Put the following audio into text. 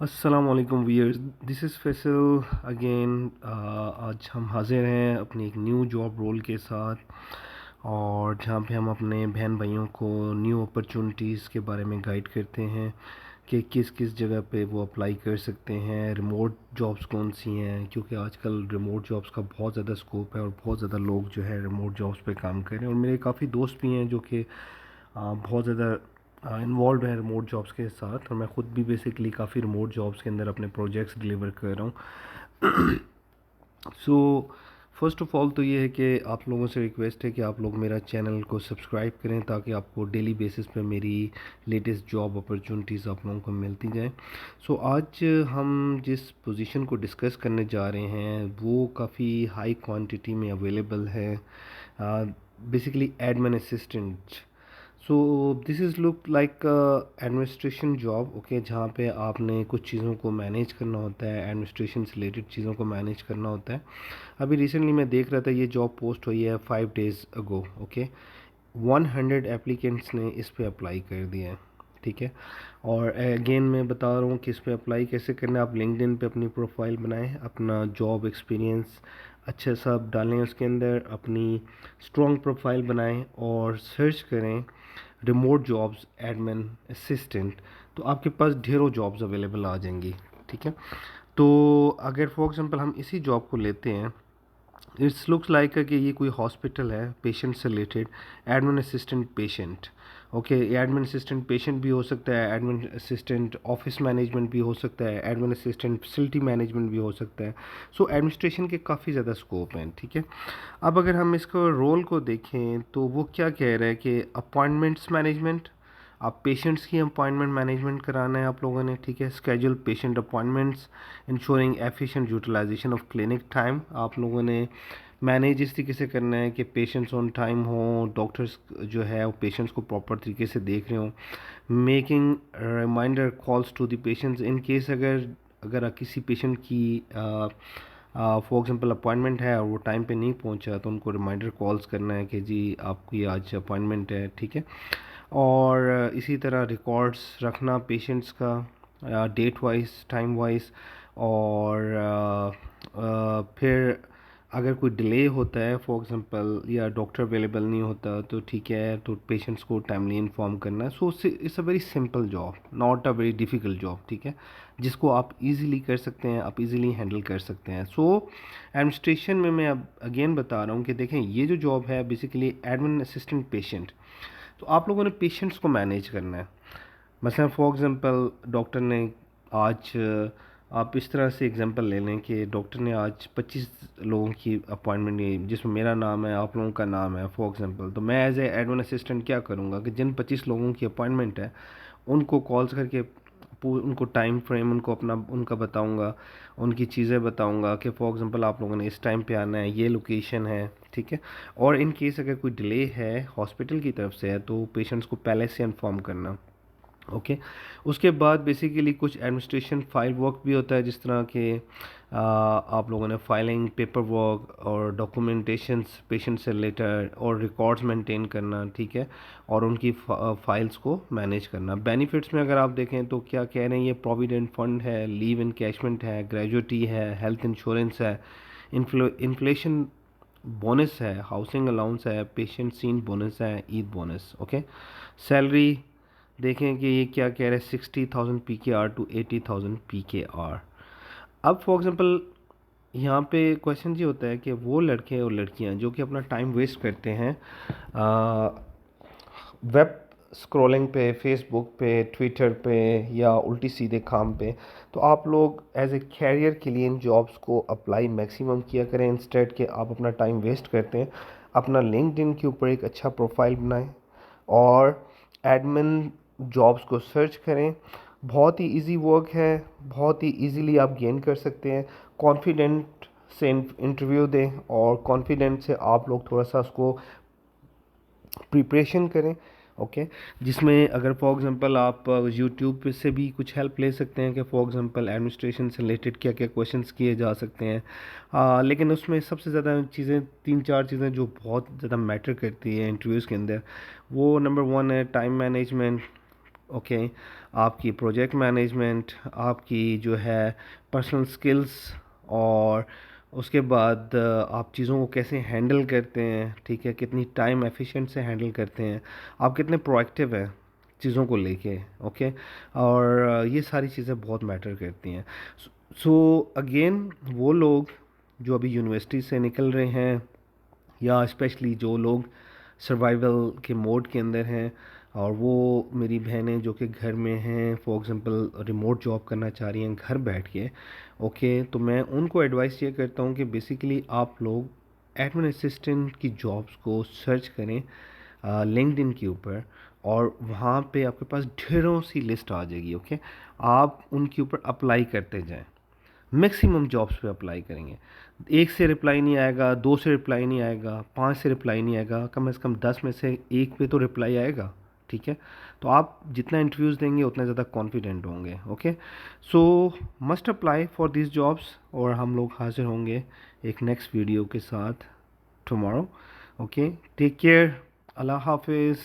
अस्सलामुअलैकुम viewers, this is Faisal again. आज हम हाजिर हैं अपनी एक न्यू जॉब रोल के साथ, और जहाँ पे हम अपने बहन भाइयों को न्यू अपॉर्चुनिटीज़ के बारे में गाइड करते हैं कि किस किस जगह पे वो अप्लाई कर सकते हैं, रिमोट जॉब्स कौन सी हैं, क्योंकि आजकल रिमोट जॉब्स का बहुत ज़्यादा स्कोप है और बहुत ज़्यादा लोग जो है रिमोट जॉब्स पे काम कर रहे हैं। और मेरे काफ़ी दोस्त भी हैं जो कि बहुत ज़्यादा इन्वॉल्व है रिमोट जॉब्स के साथ, और मैं ख़ुद भी बेसिकली काफ़ी रिमोट जॉब्स के अंदर अपने प्रोजेक्ट्स डिलीवर कर रहा हूँ। सो फर्स्ट ऑफ़ ऑल तो ये है कि आप लोगों से रिक्वेस्ट है कि आप लोग मेरा चैनल को सब्सक्राइब करें ताकि आपको डेली बेसिस पे मेरी लेटेस्ट जॉब अपॉर्चुनिटीज़ आप लोगों को मिलती जाएँ। सो आज हम जिस पोजीशन को डिस्कस करने जा रहे हैं वो काफ़ी हाई क्वांटिटी में अवेलेबल है, basically admin assistant. So this is look like administration job, okay, जहाँ पे आपने कुछ चीज़ों को मैनेज करना होता है, एडमिनिस्ट्रेशन से रिलेटेड चीज़ों को मैनेज करना होता है। अभी रिसेंटली मैं देख रहा था, ये जॉब पोस्ट हुई है 5 डेज़ अगो, ओके। 100 एप्लीकेंट्स ने इस पे अप्लाई कर दिया है, ठीक है। और अगेन मैं बता रहा हूँ कि इस पे अप्लाई कैसे करना है। आप लिंक्डइन पे अपनी प्रोफाइल बनाएं, अपना जॉब एक्सपीरियंस अच्छा सा डालें उसके अंदर, अपनी स्ट्रॉन्ग प्रोफाइल बनाएं और सर्च करें रिमोट जॉब्स एडमिन असिस्टेंट। तो आपके पास ढेरों जॉब्स अवेलेबल आ जाएंगी, ठीक है। तो अगर फॉर एग्जांपल हम इसी जॉब को लेते हैं, इट्स लुक्स लाइक कि ये कोई हॉस्पिटल है, पेशेंट से related, admin assistant patient, okay. Admin assistant patient भी हो सकता है, एडमिन असिस्टेंट ऑफिस मैनेजमेंट भी हो सकता है, एडमिन असिस्टेंट फैसिलिटी मैनेजमेंट भी हो सकता है। सो एडमिनिस्ट्रेशन के काफ़ी ज़्यादा स्कोप हैं, ठीक है। अब अगर हम इसको रोल को देखें तो वो क्या कह रहा है कि अपॉइंटमेंट्स मैनेजमेंट, आप पेशेंट्स की अपॉइंटमेंट मैनेजमेंट कराना है आप लोगों ने, ठीक है। Schedule patient appointments, ensuring efficient utilization of clinic time, आप लोगों ने मैनेज इस तरीके से करना है कि पेशेंट्स ऑन टाइम हो, डॉक्टर्स जो है वो पेशेंट्स को प्रॉपर तरीके से देख रहे हो। Making reminder calls to the patients in case अगर अगर किसी पेशेंट की फॉर एग्जांपल अपॉइंटमेंट है और वो टाइम पे नहीं पहुंचा, तो उनको रिमाइंडर कॉल्स करना है कि जी आपकी आज अपॉइंटमेंट है, ठीक है। और इसी तरह रिकॉर्ड्स रखना पेशेंट्स का, डेट वाइज, टाइम वाइज। और फिर अगर कोई डिले होता है फॉर एग्जांपल, या डॉक्टर अवेलेबल नहीं होता, तो ठीक है, तो पेशेंट्स को टाइमली इन्फॉर्म करना है। So it's a very simple job, not a very difficult job, ठीक है, जिसको आप इजीली कर सकते हैं, आप इजीली हैंडल कर सकते हैं। सो एडमिनिस्ट्रेशन में मैं अब अगेन बता रहा हूँ कि देखें, ये जो जॉब है बेसिकली एडमिन असिस्टेंट पेशेंट, तो आप लोगों ने पेशेंट्स को मैनेज करना है। मसलन फॉर एग्जांपल डॉक्टर ने आज, आप इस तरह से एग्जांपल ले लें कि डॉक्टर ने आज 25 लोगों की अपॉइंटमेंट ली, जिसमें मेरा नाम है, आप लोगों का नाम है फॉर एग्जांपल। तो मैं एज ए एडमिन असिस्टेंट क्या करूँगा कि जिन 25 लोगों की अपॉइंटमेंट है उनको कॉल्स करके उनको टाइम फ्रेम उनको अपना उनका बताऊंगा, उनकी चीज़ें बताऊंगा कि फॉर एग्जांपल आप लोगों ने इस टाइम पे आना है, ये लोकेशन है, ठीक है। और इन केस अगर कोई डिले है हॉस्पिटल की तरफ से है तो पेशेंट्स को पहले से इन्फॉर्म करना, ओके। उसके बाद बेसिकली कुछ एडमिनिस्ट्रेशन फाइल वर्क भी होता है, जिस तरह के आप लोगों ने फाइलिंग, पेपर वर्क और डॉक्यूमेंटेशंस पेशेंट से रिलेटेड और रिकॉर्ड्स मेंटेन करना, ठीक है, और उनकी फाइल्स को मैनेज करना। बेनिफिट्स में अगर आप देखें तो क्या कह रहे हैं, ये प्रोविडेंट फंड है, लीव इनकैशमेंट है, ग्रेजुटी है, हेल्थ इंश्योरेंस है, इन्फ्लेशन बोनस है, हाउसिंग अलाउंस है, पेशेंट सीन बोनस है, ईद बोनस, ओके। सैलरी देखें कि ये क्या कह रहे हैं, 60,000 PKR टू 80,000 PKR। अब फॉर एग्जांपल यहाँ पे क्वेश्चन ये होता है कि वो लड़के और लड़कियाँ जो कि अपना टाइम वेस्ट करते हैं वेब स्क्रॉलिंग पे, फेसबुक पे, ट्विटर पे, या उल्टी सीधे काम पे, तो आप लोग एज ए कैरियर के लिए इन जॉब्स को अप्लाई मैक्सिमम किया करें, इंस्टेड के आप अपना टाइम वेस्ट करते हैं। अपना लिंक्डइन के ऊपर एक अच्छा प्रोफाइल बनाएं और एडमिन जॉब्स को सर्च करें। बहुत ही इजी वर्क है, बहुत ही इजीली आप गेन कर सकते हैं। कॉन्फिडेंट से इंटरव्यू दें और कॉन्फिडेंट से आप लोग थोड़ा सा उसको प्रिपरेशन करें, ओके। जिसमें अगर फॉर एग्जांपल आप यूट्यूब पे से भी कुछ हेल्प ले सकते हैं कि फॉर एग्जांपल एडमिनिस्ट्रेशन से रिलेटेड क्या क्या क्वेश्चंस किए जा सकते हैं। लेकिन उसमें सबसे ज़्यादा चीज़ें, 3-4 चीज़ें जो बहुत ज़्यादा मैटर करती है इंटरव्यूज़ के अंदर, वो नंबर 1 है टाइम मैनेजमेंट, ओके। आपकी प्रोजेक्ट मैनेजमेंट, आपकी जो है पर्सनल स्किल्स, और उसके बाद आप चीज़ों को कैसे हैंडल करते हैं, ठीक है, कितनी टाइम एफिशिएंट से हैंडल करते हैं, आप कितने प्रोएक्टिव हैं चीज़ों को लेके। ओके, और ये सारी चीज़ें बहुत मैटर करती हैं। सो अगेन, वो लोग जो अभी यूनिवर्सिटी से निकल रहे हैं, या स्पेशली जो लोग सर्वाइवल के मोड के अंदर हैं, और वो मेरी बहनें जो कि घर में हैं, फॉर एग्जांपल रिमोट जॉब करना चाह रही हैं घर बैठ के, ओके, तो मैं उनको एडवाइस ये करता हूँ कि बेसिकली आप लोग एडमिन असिस्टेंट की जॉब्स को सर्च करें लिंक्डइन के ऊपर, और वहाँ पे आपके पास ढेरों सी लिस्ट आ जाएगी। ओके, आप उनके ऊपर अप्लाई करते जाएं, मैक्सिमम जॉब्स पे अप्लाई करेंगे। एक से रिप्लाई नहीं आएगा, दो से रिप्लाई नहीं आएगा, पाँच से रिप्लाई नहीं आएगा, कम से कम 10 में से एक पे तो रिप्लाई आएगा। ठीक है, तो आप जितना इंटरव्यूज़ देंगे उतना ज़्यादा कॉन्फिडेंट होंगे। Okay, so must apply for this jobs, और हम लोग हाजिर होंगे एक नेक्स्ट वीडियो के साथ टुमारो। ओके, टेक केयर, अल्लाह हाफिज़।